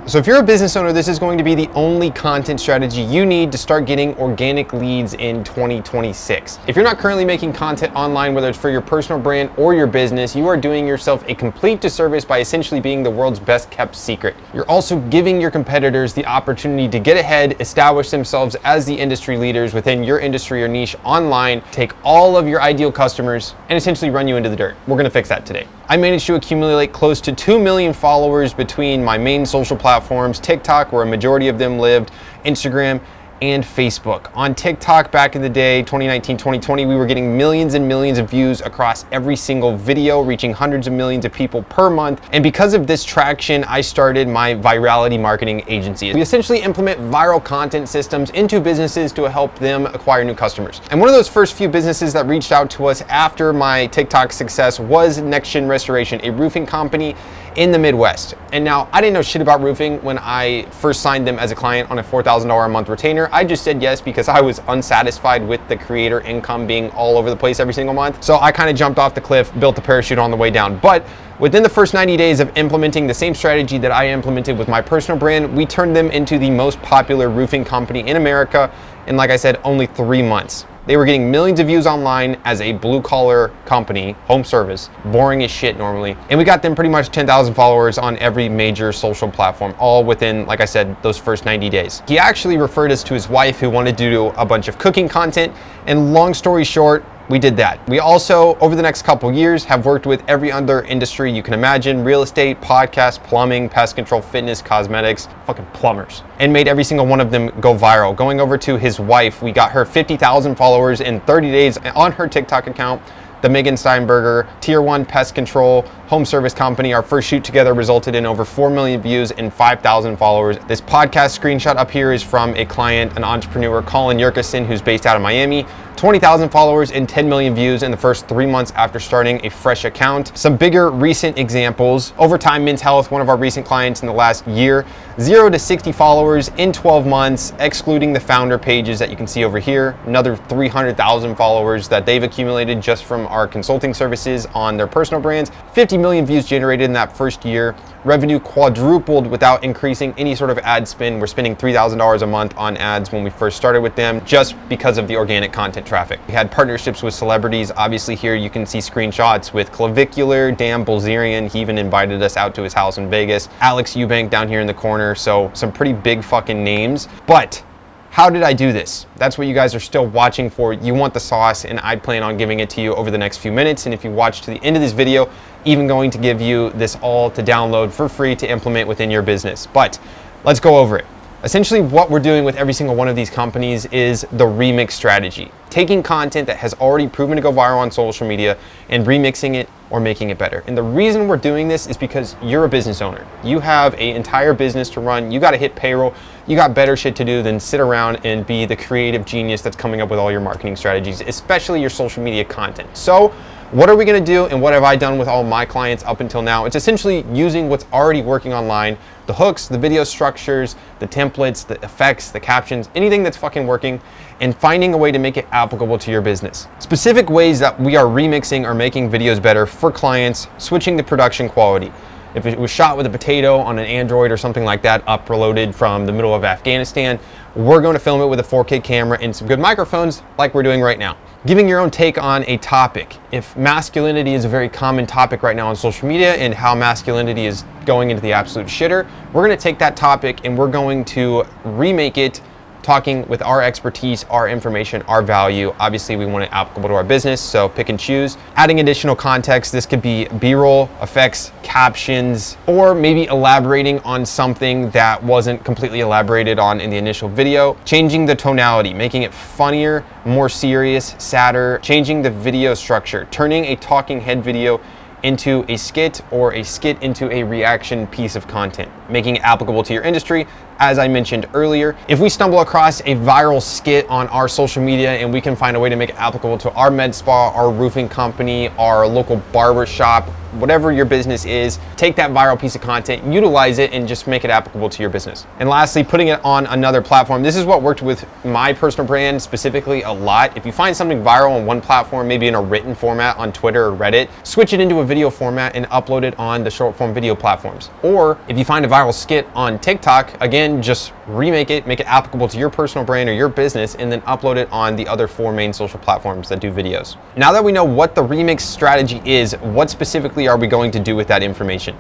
So if you're a business owner, this is going to be the only content strategy you need to start getting organic leads in 2026. If you're not currently making content online, whether it's for your personal brand or your business, you are doing yourself a complete disservice by essentially being the world's best kept secret. You're also giving your competitors the opportunity to get ahead, establish themselves as the industry leaders within your industry or niche online, take all of your ideal customers, and essentially run you into the dirt. We're gonna fix that today. I managed to accumulate close to 2 million followers between my main social platforms, TikTok, where a majority of them lived, Instagram, and Facebook. On TikTok back in the day, 2019, 2020, we were getting millions and millions of views across every single video, reaching hundreds of millions of people per month. And because of this traction, I started my virality marketing agency. We essentially implement viral content systems into businesses to help them acquire new customers. And one of those first few businesses that reached out to us after my TikTok success was Next Gen Restoration, a roofing company in the Midwest. And now I didn't know shit about roofing when I first signed them as a client on a $4,000 a month retainer. I just said yes because I was unsatisfied with the creator income being all over the place every single month. So I kind of jumped off the cliff, built the parachute on the way down. But within the first 90 days of implementing the same strategy that I implemented with my personal brand, we turned them into the most popular roofing company in America in, like I said, only 3 months. They were getting millions of views online as a blue collar company, home service, boring as shit normally. And we got them pretty much 10,000 followers on every major social platform, all within, like I said, those first 90 days. He actually referred us to his wife who wanted to do a bunch of cooking content. And long story short, we did that. We also, over the next couple years, have worked with every other industry you can imagine: real estate, podcast, plumbing, pest control, fitness, cosmetics, fucking plumbers, and made every single one of them go viral. Going over to his wife, we got her 50,000 followers in 30 days on her TikTok account. The Megan Steinberger Tier 1 pest control home service company. Our first shoot together resulted in over 4 million views and 5,000 followers. This podcast screenshot up here is from a client, an entrepreneur, Colin Yerkison, who's based out of Miami. 20,000 followers and 10 million views in the first 3 months after starting a fresh account. Some bigger recent examples: Overtime Men's Health, one of our recent clients in the last year, 0 to 60 followers in 12 months, excluding the founder pages that you can see over here. Another 300,000 followers that they've accumulated just from our consulting services on their personal brands. 50 million views generated in that first year. Revenue quadrupled without increasing any sort of ad spend. We're spending $3,000 a month on ads when we first started with them, just because of the organic content traffic. We had partnerships with celebrities. Obviously here you can see screenshots with Clavicular, Dan Bilzerian. He even invited us out to his house in Vegas. Alex Eubank down here in the corner. So some pretty big fucking names. But how did I do this? That's what you guys are still watching for. You want the sauce, and I plan on giving it to you over the next few minutes. And if you watch to the end of this video, even going to give you this all to download for free to implement within your business. But let's go over it. Essentially, what we're doing with every single one of these companies is the remix strategy. Taking content that has already proven to go viral on social media and remixing it or making it better. And the reason we're doing this is because you're a business owner. You have an entire business to run. You got to hit payroll. You got better shit to do than sit around and be the creative genius that's coming up with all your marketing strategies, especially your social media content. So what are we going to do, and what have I done with all my clients up until now? It's essentially using what's already working online, the hooks, the video structures, the templates, the effects, the captions, anything that's fucking working, and finding a way to make it applicable to your business. Specific ways that we are remixing or making videos better for clients: switching the production quality. If it was shot with a potato on an Android or something like that, uploaded from the middle of Afghanistan, we're going to film it with a 4K camera and some good microphones like we're doing right now. Giving your own take on a topic. If masculinity is a very common topic right now on social media and how masculinity is going into the absolute shitter, we're going to take that topic and we're going to remake it, talking with our expertise, our information, our value. Obviously, we want it applicable to our business, so pick and choose. Adding additional context. This could be B-roll, effects, captions, or maybe elaborating on something that wasn't completely elaborated on in the initial video. Changing the tonality, making it funnier, more serious, sadder. Changing the video structure, turning a talking head video into a skit, or a skit into a reaction piece of content, making it applicable to your industry. As I mentioned earlier, if we stumble across a viral skit on our social media and we can find a way to make it applicable to our med spa, our roofing company, our local barber shop, whatever your business is, take that viral piece of content, utilize it, and just make it applicable to your business. And lastly, putting it on another platform. This is what worked with my personal brand specifically a lot. If you find something viral on one platform, maybe in a written format on Twitter or Reddit, switch it into a video format and upload it on the short form video platforms. Or if you find a viral skit on TikTok, again, just remake it, make it applicable to your personal brand or your business, and then upload it on the other 4 main social platforms that do videos. Now that we know what the remix strategy is, what specifically are we going to do with that information?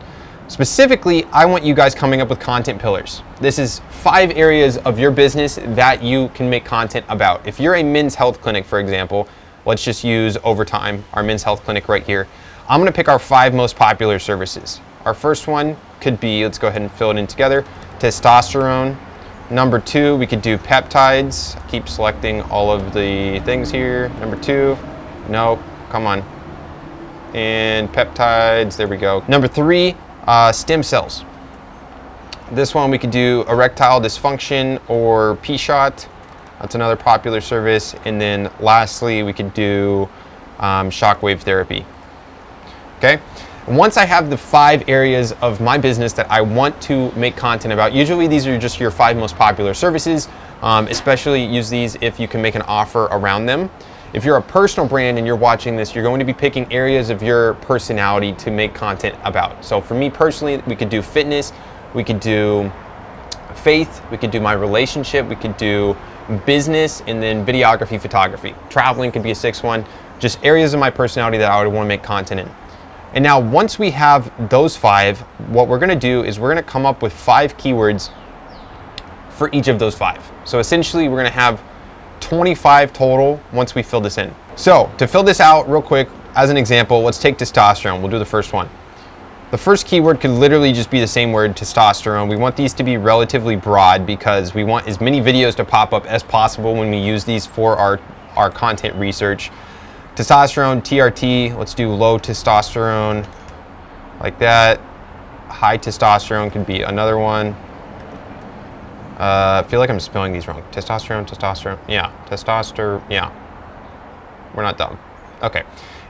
Specifically, I want you guys coming up with content pillars. This is 5 areas of your business that you can make content about. If you're a men's health clinic, for example, let's just use Overtime, our men's health clinic right here. I'm gonna pick our 5 most popular services. Our first one could be, let's go ahead and fill it in together, testosterone. Number 2, we could do peptides. Keep selecting all of the things here. Number 2, nope, come on. And peptides, there we go. Number 3, stem cells. This one we could do erectile dysfunction or P-shot. That's another popular service. And then lastly, we could do shockwave therapy. Okay. Once I have the 5 areas of my business that I want to make content about, usually these are just your 5 most popular services. Especially use these if you can make an offer around them. If you're a personal brand and you're watching this, you're going to be picking areas of your personality to make content about. So for me personally, we could do fitness, we could do faith, we could do my relationship, we could do business, and then videography, photography. Traveling could be a 6th one. Just areas of my personality that I would want to make content in. And now once we have those 5, what we're going to do is we're going to come up with 5 keywords for each of those 5. So essentially we're going to have 25 total once we fill this in. So to fill this out real quick, as an example, let's take testosterone. We'll do the first one. The first keyword could literally just be the same word, testosterone. We want these to be relatively broad because we want as many videos to pop up as possible when we use these for our content research. Testosterone, TRT, let's do low testosterone, like that. High testosterone could be another one. I feel like I'm spelling these wrong. Testosterone, yeah, yeah. We're not dumb. Okay.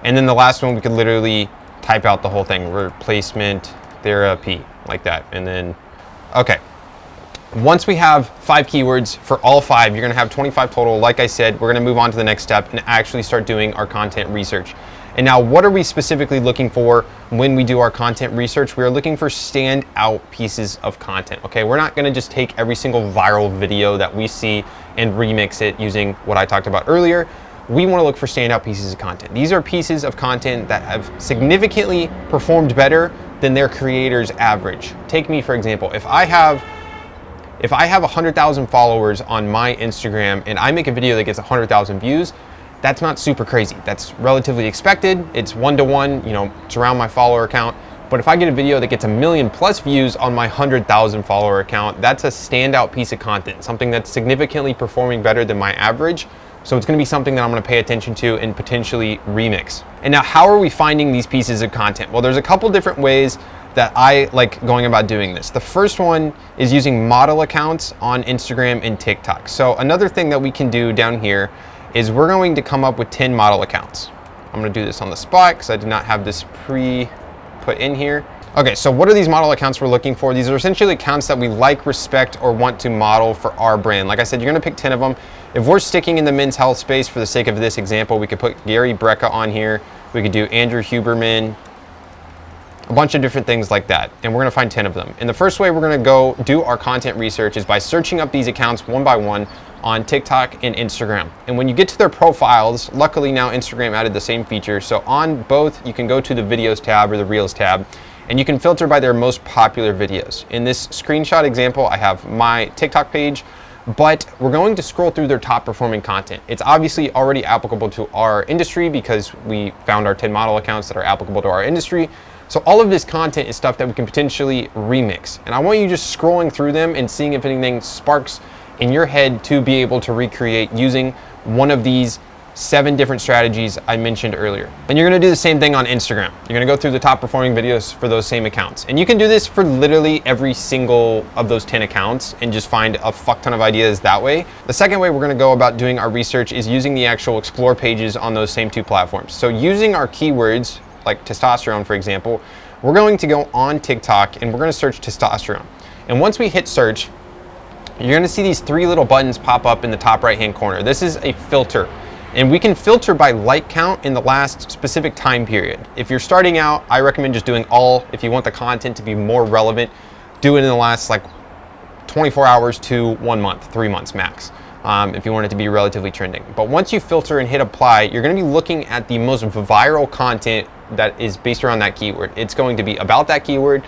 And then the last one, we could literally type out the whole thing, replacement therapy, like that. And then, okay. Once we have 5 keywords for all 5, you're gonna have 25 total. Like I said, we're gonna move on to the next step and actually start doing our content research. And now what are we specifically looking for when we do our content research? We are looking for standout pieces of content, okay? We're not gonna just take every single viral video that we see and remix it using what I talked about earlier. We wanna look for standout pieces of content. These are pieces of content that have significantly performed better than their creator's average. Take me, for example. If I have 100,000 followers on my Instagram and I make a video that gets 100,000 views, that's not super crazy. That's relatively expected. It's 1-to-1, you know, it's around my follower count. But if I get a video that gets 1 million+ views on my 100,000 follower account, that's a standout piece of content, something that's significantly performing better than my average. So it's gonna be something that I'm gonna pay attention to and potentially remix. And now how are we finding these pieces of content? Well, there's a couple different ways that I like going about doing this. The first one is using model accounts on Instagram and TikTok. So another thing that we can do down here is we're going to come up with 10 model accounts. I'm gonna do this on the spot because I did not have this pre-put in here. Okay, so what are these model accounts we're looking for? These are essentially accounts that we like, respect, or want to model for our brand. Like I said, you're gonna pick 10 of them. If we're sticking in the men's health space for the sake of this example, we could put Gary Brecka on here. We could do Andrew Huberman, a bunch of different things like that. And we're gonna find 10 of them. And the first way we're gonna go do our content research is by searching up these accounts one by one on TikTok and Instagram. And when you get to their profiles, luckily now Instagram added the same feature. So on both, you can go to the videos tab or the reels tab, and you can filter by their most popular videos. In this screenshot example, I have my TikTok page, but we're going to scroll through their top performing content. It's obviously already applicable to our industry because we found our 10 model accounts that are applicable to our industry. So all of this content is stuff that we can potentially remix. And I want you just scrolling through them and seeing if anything sparks in your head to be able to recreate using one of these 7 different strategies I mentioned earlier. And you're gonna do the same thing on Instagram. You're gonna go through the top performing videos for those same accounts. And you can do this for literally every single of those 10 accounts and just find a fuck ton of ideas that way. The second way we're gonna go about doing our research is using the actual explore pages on those same 2 platforms. So using our keywords, like testosterone, for example, we're going to go on TikTok and we're going to search testosterone. And once we hit search, you're going to see these 3 little buttons pop up in the top right hand corner. This is a filter, and we can filter by like count in the last specific time period. If you're starting out, I recommend just doing all. If you want the content to be more relevant, do it in the last like 24 hours to 1 month, 3 months max, if you want it to be relatively trending. But once you filter and hit apply, you're going to be looking at the most viral content that is based around that keyword. It's going to be about that keyword.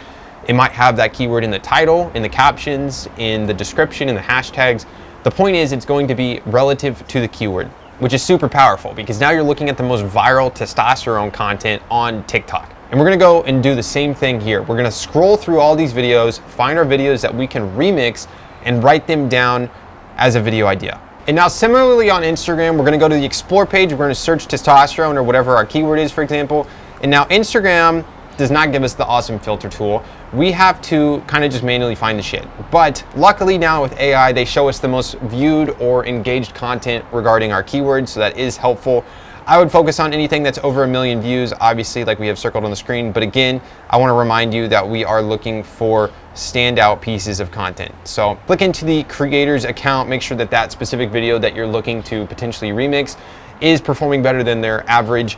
It might have that keyword in the title, in the captions, in the description, in the hashtags. The point is, it's going to be relative to the keyword, which is super powerful because now you're looking at the most viral testosterone content on TikTok. And we're gonna go and do the same thing here. We're gonna scroll through all these videos, find our videos that we can remix and write them down as a video idea. And now similarly on Instagram, we're gonna go to the explore page. We're gonna search testosterone or whatever our keyword is, for example. And now Instagram does not give us the awesome filter tool. We have to kind of just manually find the shit. But luckily now with AI, they show us the most viewed or engaged content regarding our keywords, so that is helpful. I would focus on anything that's over 1 million views, obviously, like we have circled on the screen. But again, I want to remind you that we are looking for standout pieces of content. So click into the creator's account, make sure that that specific video that you're looking to potentially remix is performing better than their average,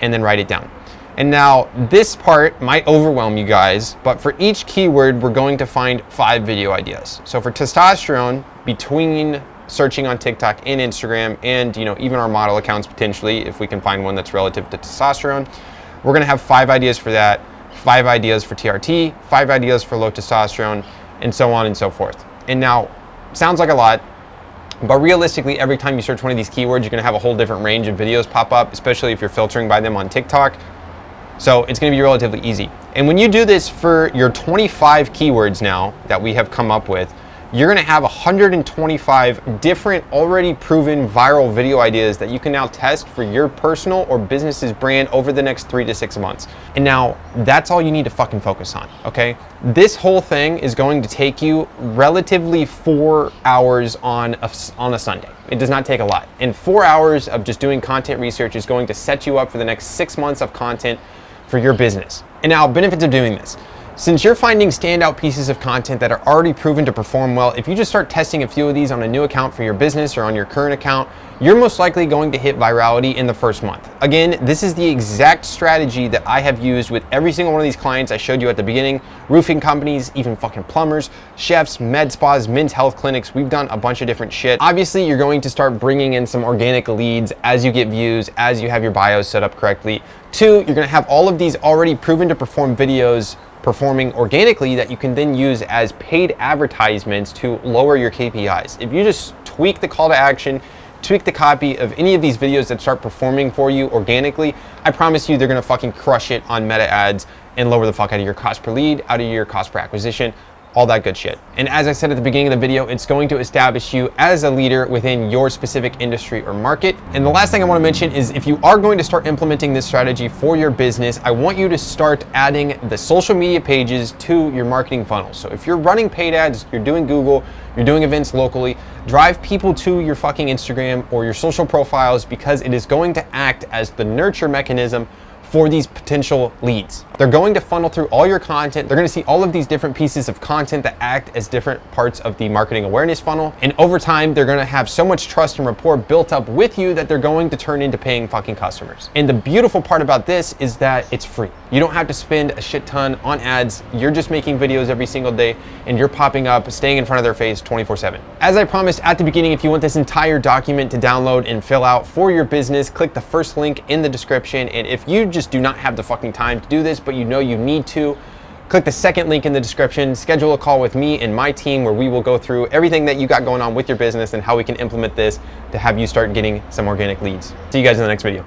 and then write it down. And now this part might overwhelm you guys, but for each keyword, we're going to find 5 video ideas. So for testosterone, between searching on TikTok and Instagram, and even our model accounts potentially, if we can find one that's relative to testosterone, we're gonna have 5 ideas for that, 5 ideas for TRT, 5 ideas for low testosterone, and so on and so forth. And now, sounds like a lot, but realistically, every time you search one of these keywords, you're gonna have a whole different range of videos pop up, especially if you're filtering by them on TikTok. So it's going to be relatively easy. And when you do this for your 25 keywords now that we have come up with, you're going to have 125 different already proven viral video ideas that you can now test for your personal or business's brand over the next 3 to 6 months. And now that's all you need to fucking focus on, okay? This whole thing is going to take you relatively 4 hours on a Sunday. It does not take a lot. And 4 hours of just doing content research is going to set you up for the next 6 months of content for your business. And now, benefits of doing this. Since you're finding standout pieces of content that are already proven to perform well, if you just start testing a few of these on a new account for your business or on your current account, you're most likely going to hit virality in the first month. Again, this is the exact strategy that I have used with every single one of these clients I showed you at the beginning. Roofing companies, even fucking plumbers, chefs, med spas, men's health clinics. We've done a bunch of different shit. Obviously, you're going to start bringing in some organic leads as you get views, as you have your bios set up correctly. 2, you're gonna have all of these already proven to perform videos performing organically that you can then use as paid advertisements to lower your KPIs. If you just tweak the call to action, tweak the copy of any of these videos that start performing for you organically, I promise you they're gonna fucking crush it on meta ads and lower the fuck out of your cost per lead, out of your cost per acquisition, all that good shit. And as I said at the beginning of the video, it's going to establish you as a leader within your specific industry or market. And the last thing I want to mention is if you are going to start implementing this strategy for your business, I want you to start adding the social media pages to your marketing funnel. So if you're running paid ads, you're doing Google, you're doing events locally, drive people to your fucking Instagram or your social profiles, because it is going to act as the nurture mechanism for these potential leads. They're going to funnel through all your content. They're going to see all of these different pieces of content that act as different parts of the marketing awareness funnel. And over time, they're going to have so much trust and rapport built up with you that they're going to turn into paying fucking customers. And the beautiful part about this is that it's free. You don't have to spend a shit ton on ads. You're just making videos every single day and you're popping up, staying in front of their face 24/7. As I promised at the beginning, if you want this entire document to download and fill out for your business, click the first link in the description. And if you just do not have the fucking time to do this, but you know you need to, click the second link in the description, schedule a call with me and my team where we will go through everything that you got going on with your business and how we can implement this to have you start getting some organic leads. See you guys in the next video.